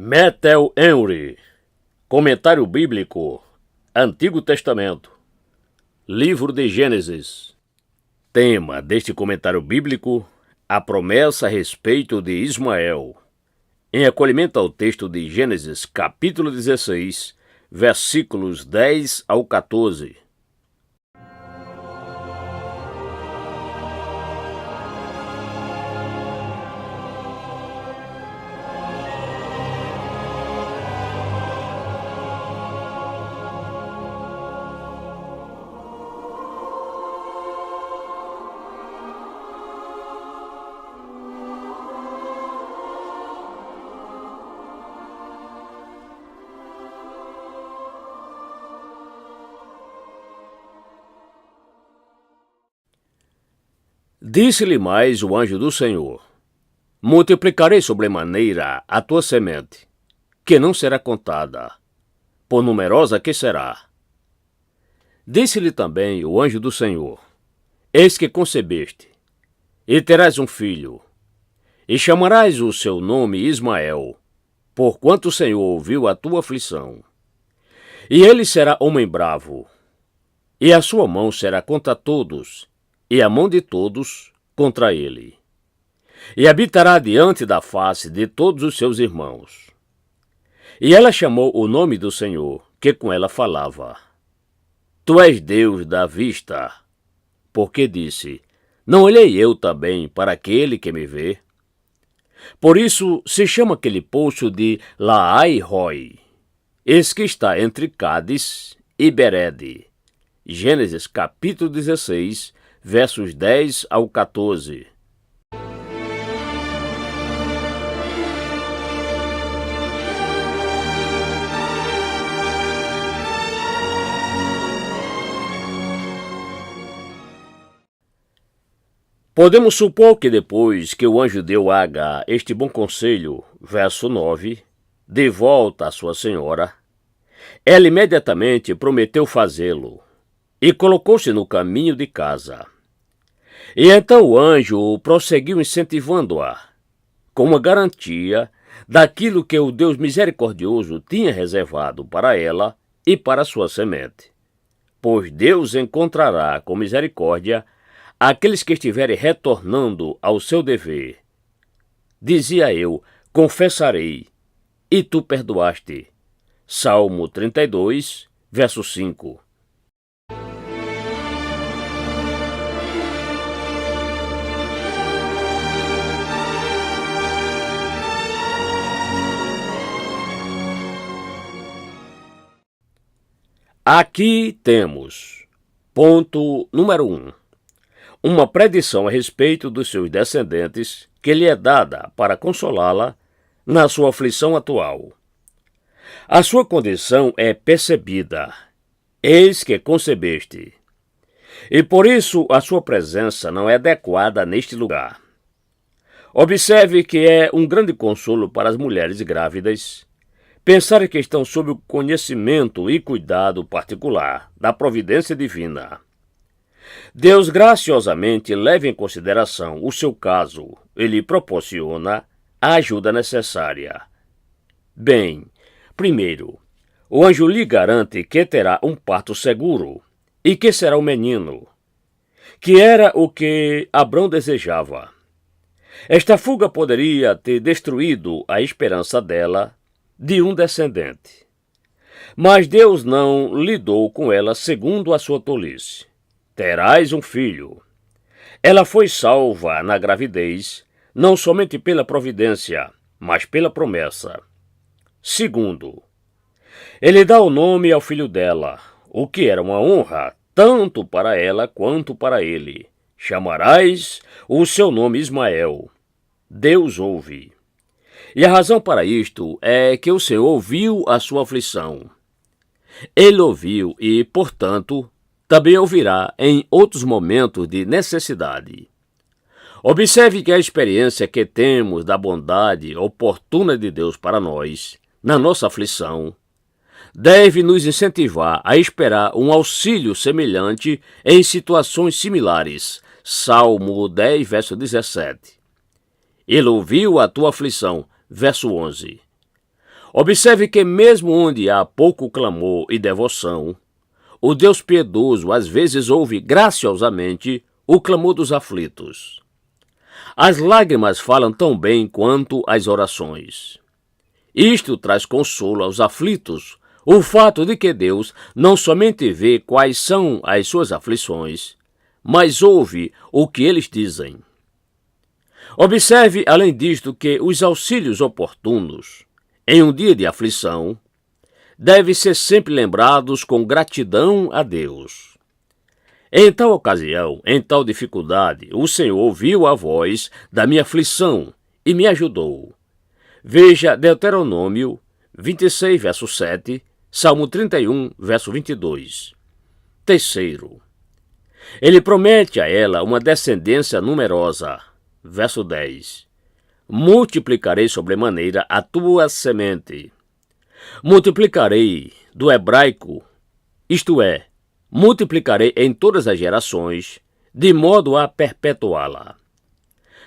Metel Henry, Comentário Bíblico, Antigo Testamento, Livro de Gênesis. Tema deste comentário bíblico, a promessa a respeito de Ismael, em acolhimento ao texto de Gênesis, capítulo 16, versículos 10 ao 14. Disse-lhe mais o anjo do Senhor: multiplicarei sobremaneira a tua semente, que não será contada, por numerosa que será. Disse-lhe também o anjo do Senhor: eis que concebeste, e terás um filho, e chamarás o seu nome Ismael, porquanto o Senhor ouviu a tua aflição. E ele será homem bravo, e a sua mão será contra todos, e a mão de todos contra ele. E habitará diante da face de todos os seus irmãos. E ela chamou o nome do Senhor, que com ela falava: Tu és Deus da vista, porque disse: não olhei eu também para aquele que me vê? Por isso se chama aquele poço de Laai-Roi, esse que está entre Cádiz e Berede. Gênesis capítulo 16, versos 10 ao 14. Podemos supor que depois que o anjo deu a Agar este bom conselho, verso 9, de volta à sua senhora, ela imediatamente prometeu fazê-lo, e colocou-se no caminho de casa. E então o anjo prosseguiu incentivando-a, com uma garantia daquilo que o Deus misericordioso tinha reservado para ela e para sua semente. Pois Deus encontrará com misericórdia aqueles que estiverem retornando ao seu dever. Dizia eu: confessarei, e tu perdoaste. Salmo 32, verso 5. Aqui temos, ponto número 1, uma predição a respeito dos seus descendentes que lhe é dada para consolá-la na sua aflição atual. A sua condição é percebida, eis que concebeste, e por isso a sua presença não é adequada neste lugar. Observe que é um grande consolo para as mulheres grávidas pensar que estão sob o conhecimento e cuidado particular da providência divina. Deus graciosamente leva em consideração o seu caso e lhe proporciona a ajuda necessária. Bem, primeiro, o anjo lhe garante que terá um parto seguro e que será um menino, que era o que Abrão desejava. Esta fuga poderia ter destruído a esperança dela de um descendente. Mas Deus não lidou com ela segundo a sua tolice. Terás um filho. Ela foi salva na gravidez, não somente pela providência, mas pela promessa. Segundo, ele dá o nome ao filho dela, o que era uma honra tanto para ela quanto para ele. Chamarás o seu nome Ismael. Deus ouve. E a razão para isto é que o Senhor ouviu a sua aflição. Ele ouviu e, portanto, também ouvirá em outros momentos de necessidade. Observe que a experiência que temos da bondade oportuna de Deus para nós, na nossa aflição, deve nos incentivar a esperar um auxílio semelhante em situações similares. Salmo 10, verso 17. Ele ouviu a tua aflição. Verso 11. Observe que mesmo onde há pouco clamor e devoção, o Deus piedoso às vezes ouve graciosamente o clamor dos aflitos. As lágrimas falam tão bem quanto as orações. Isto traz consolo aos aflitos, o fato de que Deus não somente vê quais são as suas aflições, mas ouve o que eles dizem. Observe, além disto, que os auxílios oportunos, em um dia de aflição, devem ser sempre lembrados com gratidão a Deus. Em tal ocasião, em tal dificuldade, o Senhor ouviu a voz da minha aflição e me ajudou. Veja Deuteronômio 26, verso 7, Salmo 31, verso 22. Terceiro, ele promete a ela uma descendência numerosa. Verso 10. Multiplicarei sobremaneira a tua semente. Multiplicarei do hebraico, isto é, multiplicarei em todas as gerações, de modo a perpetuá-la.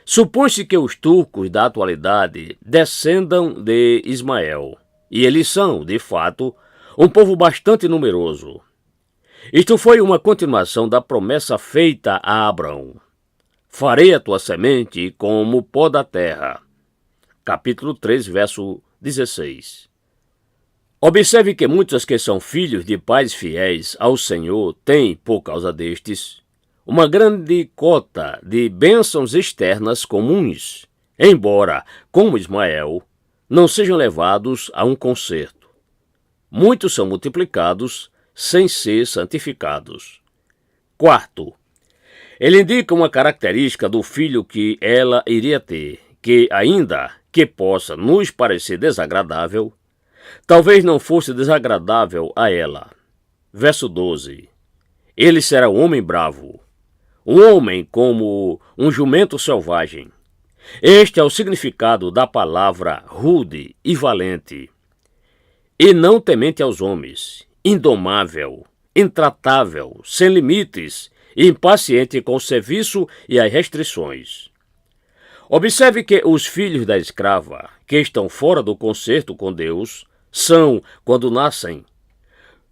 Supõe-se que os turcos da atualidade descendam de Ismael, e eles são, de fato, um povo bastante numeroso. Isto foi uma continuação da promessa feita a Abrão. Farei a tua semente como o pó da terra. Capítulo 3, verso 16. Observe que muitos que são filhos de pais fiéis ao Senhor têm, por causa destes, uma grande cota de bênçãos externas comuns, embora, como Ismael, não sejam levados a um concerto. Muitos são multiplicados sem ser santificados. Quarto, ele indica uma característica do filho que ela iria ter, que ainda que possa nos parecer desagradável, talvez não fosse desagradável a ela. Verso 12. Ele será um homem bravo, um homem como um jumento selvagem. Este é o significado da palavra rude e valente. E não temente aos homens, indomável, intratável, sem limites, impaciente com o serviço e as restrições. Observe que os filhos da escrava, que estão fora do concerto com Deus, são, quando nascem,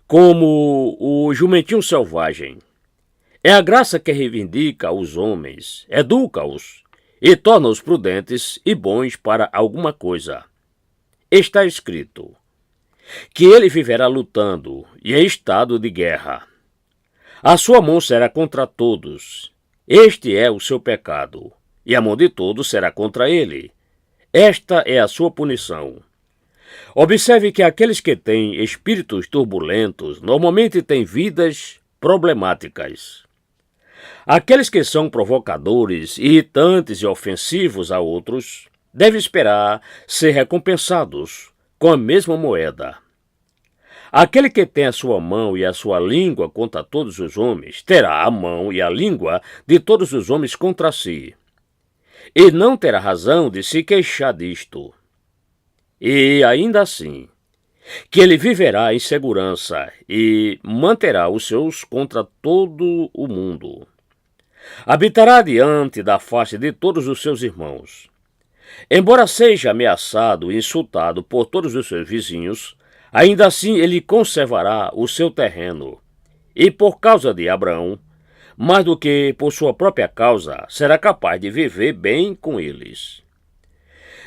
como o jumentinho selvagem. É a graça que reivindica os homens, educa-os e torna-os prudentes e bons para alguma coisa. Está escrito que ele viverá lutando e em estado de guerra. A sua mão será contra todos. Este é o seu pecado, e a mão de todos será contra ele. Esta é a sua punição. Observe que aqueles que têm espíritos turbulentos normalmente têm vidas problemáticas. Aqueles que são provocadores, irritantes e ofensivos a outros devem esperar ser recompensados com a mesma moeda. Aquele que tem a sua mão e a sua língua contra todos os homens, terá a mão e a língua de todos os homens contra si, e não terá razão de se queixar disto. E ainda assim, que ele viverá em segurança e manterá os seus contra todo o mundo. Habitará diante da face de todos os seus irmãos. Embora seja ameaçado e insultado por todos os seus vizinhos, ainda assim ele conservará o seu terreno, e por causa de Abraão, mais do que por sua própria causa, será capaz de viver bem com eles.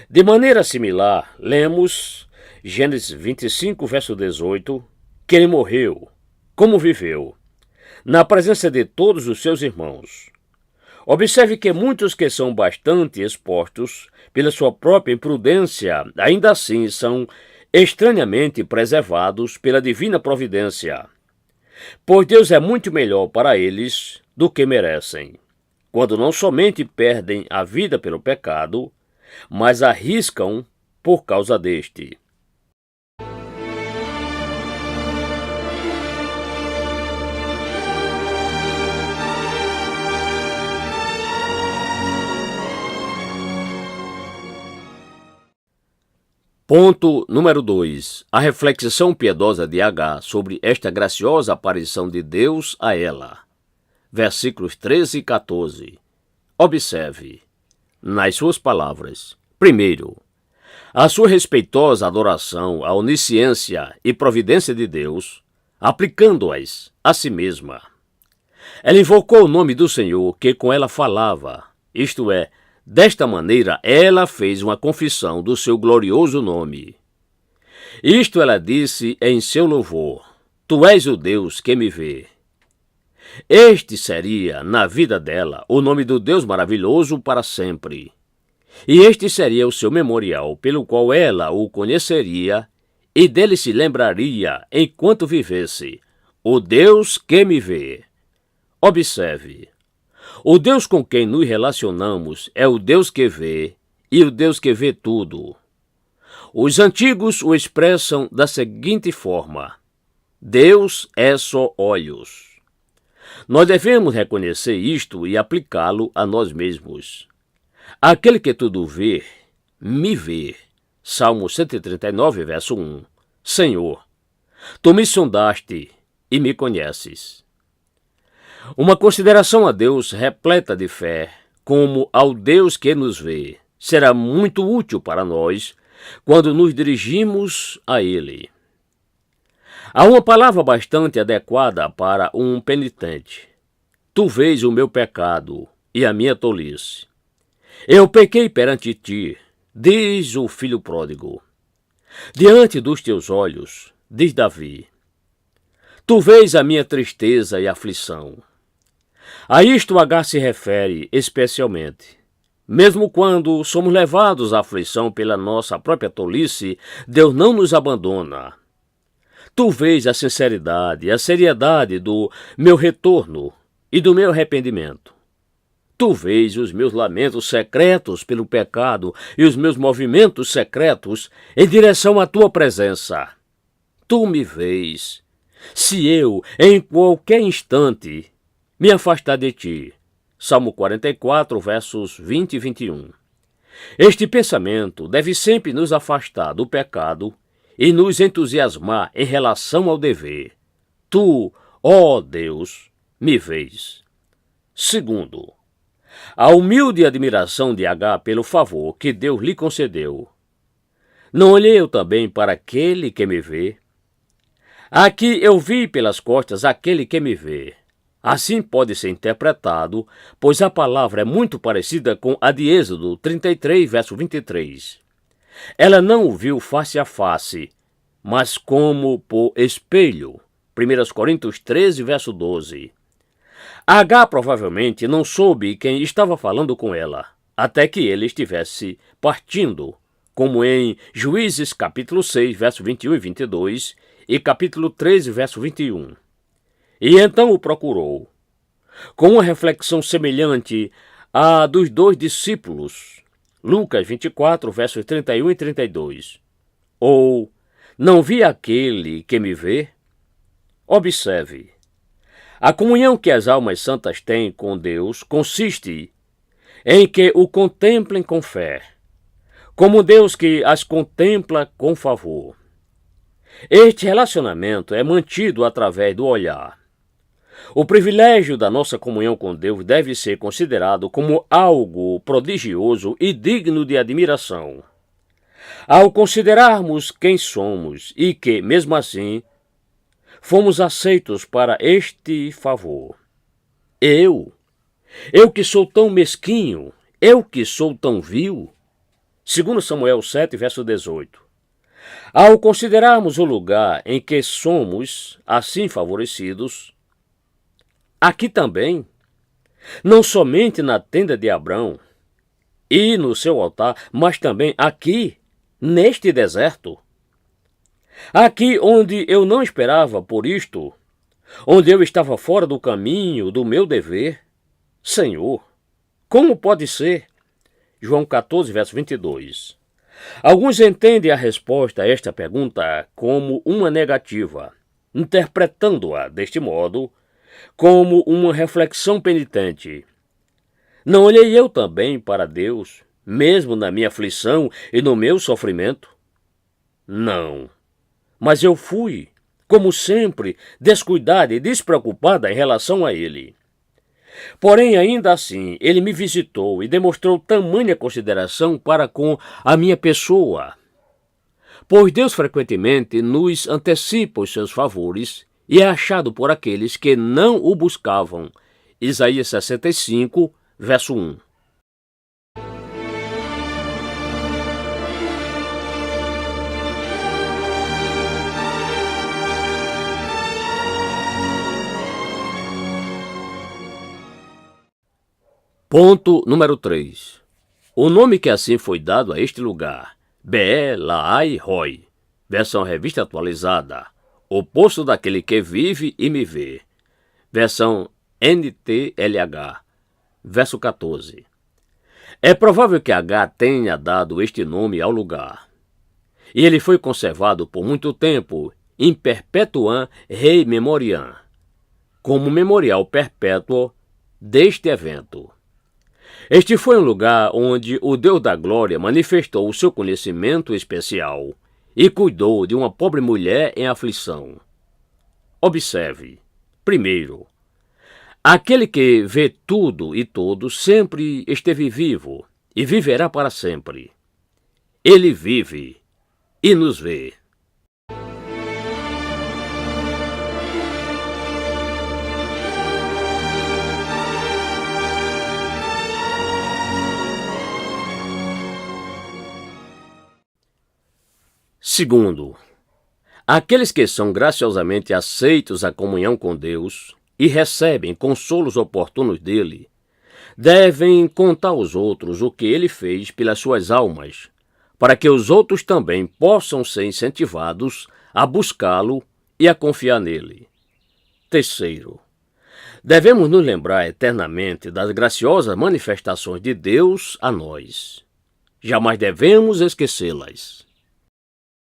De maneira similar, lemos Gênesis 25, verso 18, que ele morreu, como viveu, na presença de todos os seus irmãos. Observe que muitos que são bastante expostos pela sua própria imprudência, ainda assim são estranhamente preservados pela divina providência, pois Deus é muito melhor para eles do que merecem, quando não somente perdem a vida pelo pecado, mas arriscam por causa deste. Ponto número 2. A reflexão piedosa de Agar sobre esta graciosa aparição de Deus a ela. Versículos 13 e 14. Observe, nas suas palavras. Primeiro, a sua respeitosa adoração à onisciência e providência de Deus, aplicando-as a si mesma. Ela invocou o nome do Senhor que com ela falava, isto é, desta maneira ela fez uma confissão do seu glorioso nome. Isto ela disse em seu louvor: Tu és o Deus que me vê. Este seria, na vida dela, o nome do Deus maravilhoso para sempre. E este seria o seu memorial, pelo qual ela o conheceria e dele se lembraria enquanto vivesse: o Deus que me vê. Observe, o Deus com quem nos relacionamos é o Deus que vê e o Deus que vê tudo. Os antigos o expressam da seguinte forma: Deus é só olhos. Nós devemos reconhecer isto e aplicá-lo a nós mesmos. Aquele que tudo vê, me vê. Salmo 139, verso 1. Senhor, Tu me sondaste e me conheces. Uma consideração a Deus repleta de fé, como ao Deus que nos vê, será muito útil para nós quando nos dirigimos a Ele. Há uma palavra bastante adequada para um penitente. Tu vês o meu pecado e a minha tolice. Eu pequei perante ti, diz o filho pródigo. Diante dos teus olhos, diz Davi. Tu vês a minha tristeza e aflição. A isto H se refere especialmente. Mesmo quando somos levados à aflição pela nossa própria tolice, Deus não nos abandona. Tu vês a sinceridade e a seriedade do meu retorno e do meu arrependimento. Tu vês os meus lamentos secretos pelo pecado e os meus movimentos secretos em direção à tua presença. Tu me vês. Se eu, em qualquer instante, me afastar de ti. Salmo 44, versos 20 e 21. Este pensamento deve sempre nos afastar do pecado e nos entusiasmar em relação ao dever. Tu, ó Deus, me vês. Segundo, a humilde admiração de H pelo favor que Deus lhe concedeu. Não olhei eu também para aquele que me vê? Aqui eu vi pelas costas aquele que me vê. Assim pode ser interpretado, pois a palavra é muito parecida com a de Êxodo 33, verso 23. Ela não o viu face a face, mas como por espelho. 1 Coríntios 13, verso 12. H provavelmente não soube quem estava falando com ela, até que ele estivesse partindo, como em Juízes capítulo 6, verso 21 e 22, e capítulo 13, verso 21. E então o procurou, com uma reflexão semelhante à dos dois discípulos, Lucas 24, versos 31 e 32. Ou, não vi aquele que me vê? Observe, a comunhão que as almas santas têm com Deus consiste em que o contemplem com fé, como Deus que as contempla com favor. Este relacionamento é mantido através do olhar. O privilégio da nossa comunhão com Deus deve ser considerado como algo prodigioso e digno de admiração. Ao considerarmos quem somos e que, mesmo assim, fomos aceitos para este favor. Eu que sou tão mesquinho, eu que sou tão vil. 2 Samuel 7, verso 18. Ao considerarmos o lugar em que somos assim favorecidos, aqui também, não somente na tenda de Abrão e no seu altar, mas também aqui, neste deserto. Aqui onde eu não esperava por isto, onde eu estava fora do caminho do meu dever. Senhor, como pode ser? João 14, verso 22. Alguns entendem a resposta a esta pergunta como uma negativa, interpretando-a deste modo como uma reflexão penitente. Não olhei eu também para Deus, mesmo na minha aflição e no meu sofrimento? Não, mas eu fui, como sempre, descuidada e despreocupada em relação a Ele. Porém, ainda assim, Ele me visitou e demonstrou tamanha consideração para com a minha pessoa Pois Deus frequentemente nos antecipa os seus favores e é achado por aqueles que não o buscavam. Isaías 65, verso 1. Ponto número 3. O nome que assim foi dado a este lugar, Beer-Lahai-Roi, versão revista atualizada, o poço daquele que vive e me vê, versão NTLH, verso 14. É provável que H tenha dado este nome ao lugar, e ele foi conservado por muito tempo em perpetuam rei memoriam, como memorial perpétuo deste evento. Este foi um lugar onde o Deus da Glória manifestou o seu conhecimento especial e cuidou de uma pobre mulher em aflição. Observe, primeiro, aquele que vê tudo e todos sempre esteve vivo e viverá para sempre. Ele vive e nos vê. Segundo, aqueles que são graciosamente aceitos à comunhão com Deus e recebem consolos oportunos dele, devem contar aos outros o que ele fez pelas suas almas, para que os outros também possam ser incentivados a buscá-lo e a confiar nele. Terceiro, devemos nos lembrar eternamente das graciosas manifestações de Deus a nós. Jamais devemos esquecê-las.